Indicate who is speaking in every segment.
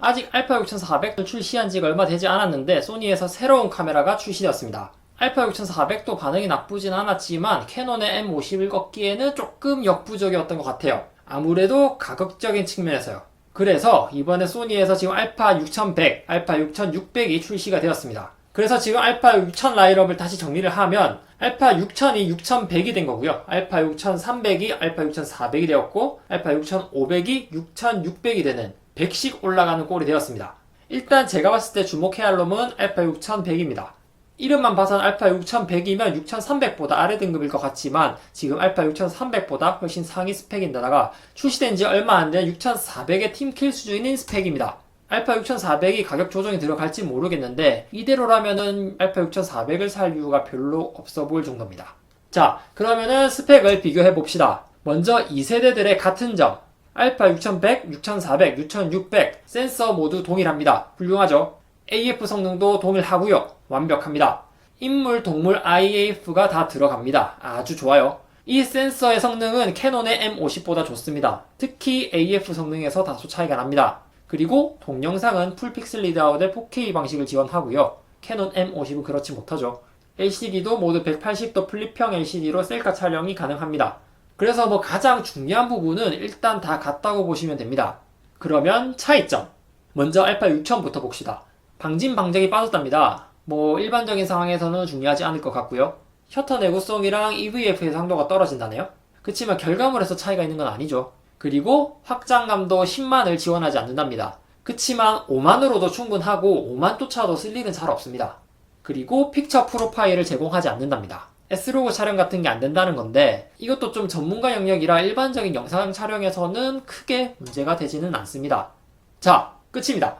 Speaker 1: 아직 알파 6400도 출시한 지가 얼마 되지 않았는데 소니에서 새로운 카메라가 출시되었습니다. 알파 6400도 반응이 나쁘진 않았지만 캐논의 M51 걷기에는 조금 역부족이었던 것 같아요. 아무래도 가격적인 측면에서요. 그래서 이번에 소니에서 지금 알파 6100, 알파 6600이 출시가 되었습니다. 그래서 지금 알파 6000 라인업을 다시 정리를 하면 알파 6000이 6100이 된 거고요. 알파 6300이 알파 6400이 되었고 알파 6500이 6600이 되는 100씩 올라가는 꼴이 되었습니다. 일단 제가 봤을 때 주목해야 할 놈은 알파 6100입니다. 이름만 봐서는 알파 6100이면 6300보다 아래 등급일 것 같지만 지금 알파 6300보다 훨씬 상위 스펙인데다가 출시된 지 얼마 안 된 6400의 팀킬 수준인 스펙입니다. 알파 6400이 가격 조정이 들어갈지 모르겠는데 이대로라면은 알파 6400을 살 이유가 별로 없어 보일 정도입니다. 자, 그러면은 스펙을 비교해 봅시다. 먼저 2세대들의 같은 점. 알파 6100, 6400, 6600 센서 모두 동일합니다. 훌륭하죠? AF 성능도 동일하고요. 완벽합니다. 인물, 동물, IAF가 다 들어갑니다. 아주 좋아요. 이 센서의 성능은 캐논의 M50보다 좋습니다. 특히 AF 성능에서 다소 차이가 납니다. 그리고 동영상은 풀픽셀 리드아웃의 4K 방식을 지원하고요. 캐논 M50은 그렇지 못하죠. LCD도 모두 180도 플립형 LCD로 셀카 촬영이 가능합니다. 그래서 가장 중요한 부분은 일단 다 같다고 보시면 됩니다. 그러면 차이점. 먼저 알파 6000부터 봅시다. 방진 방적이 빠졌답니다. 일반적인 상황에서는 중요하지 않을 것 같고요. 셔터 내구성이랑 EVF 해상도가 떨어진다네요. 그치만 결과물에서 차이가 있는 건 아니죠. 그리고 확장감도 10만을 지원하지 않는답니다. 그치만 5만으로도 충분하고 5만조차도 쓸 일은 잘 없습니다. 그리고 픽처 프로파일을 제공하지 않는답니다. S로그 촬영 같은 게 안 된다는 건데 이것도 좀 전문가 영역이라 일반적인 영상 촬영에서는 크게 문제가 되지는 않습니다. 자, 끝입니다.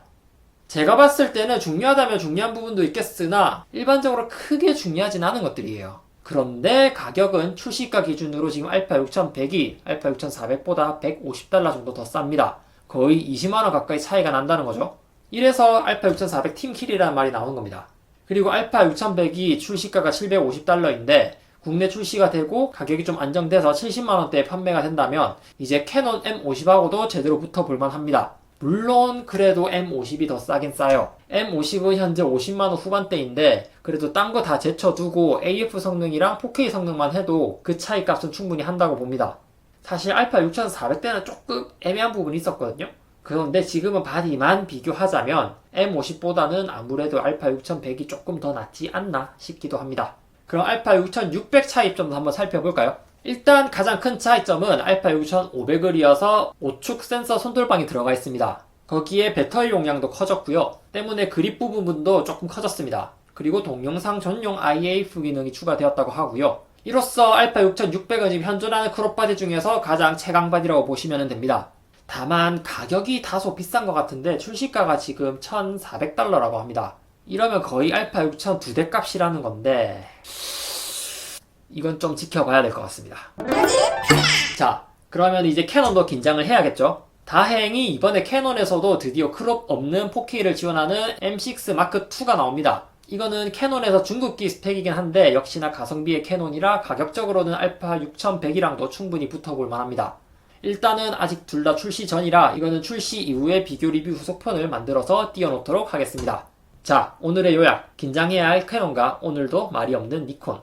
Speaker 1: 제가 봤을 때는 중요하다면 중요한 부분도 있겠으나 일반적으로 크게 중요하진 않은 것들이에요. 그런데 가격은 출시가 기준으로 지금 알파 6100이 알파 6400보다 150달러 정도 더 쌉니다. 거의 20만원 가까이 차이가 난다는 거죠. 이래서 알파 6400 팀킬이라는 말이 나오는 겁니다. 그리고 알파 6100이 출시가가 750달러인데 국내 출시가 되고 가격이 좀 안정돼서 70만원대에 판매가 된다면 이제 캐논 M50하고도 제대로 붙어볼만 합니다. 물론 그래도 M50이 더 싸긴 싸요. M50은 현재 50만원 후반대인데 그래도 딴 거 다 제쳐두고 AF 성능이랑 4K 성능만 해도 그 차이 값은 충분히 한다고 봅니다. 사실 알파 6400대는 조금 애매한 부분이 있었거든요. 그런데 지금은 바디만 비교하자면 M50보다는 아무래도 알파 6100이 조금 더 낫지 않나 싶기도 합니다. 그럼 알파 6600 차이점도 한번 살펴볼까요? 일단 가장 큰 차이점은 알파 6500을 이어서 5축 센서 손돌방이 들어가 있습니다. 거기에 배터리 용량도 커졌고요. 때문에 그립 부분도 조금 커졌습니다. 그리고 동영상 전용 IAF 기능이 추가되었다고 하고요. 이로써 알파 6600은 지금 현존하는 크롭바디 중에서 가장 최강바디라고 보시면 됩니다. 다만 가격이 다소 비싼 것 같은데 출시가가 지금 1400달러라고 합니다. 이러면 거의 알파 6000 두 대 값이라는 건데 이건 좀 지켜봐야 될 것 같습니다. 자, 그러면 이제 캐논도 긴장을 해야겠죠? 다행히 이번에 캐논에서도 드디어 크롭 없는 4K를 지원하는 M6 마크 2가 나옵니다. 이거는 캐논에서 중급기 스펙이긴 한데 역시나 가성비의 캐논이라 가격적으로는 알파 6100이랑도 충분히 붙어볼 만합니다. 일단은 아직 둘 다 출시 전이라 이거는 출시 이후에 비교 리뷰 후속편을 만들어서 띄워놓도록 하겠습니다. 자, 오늘의 요약. 긴장해야 할 캐논과 오늘도 말이 없는 니콘.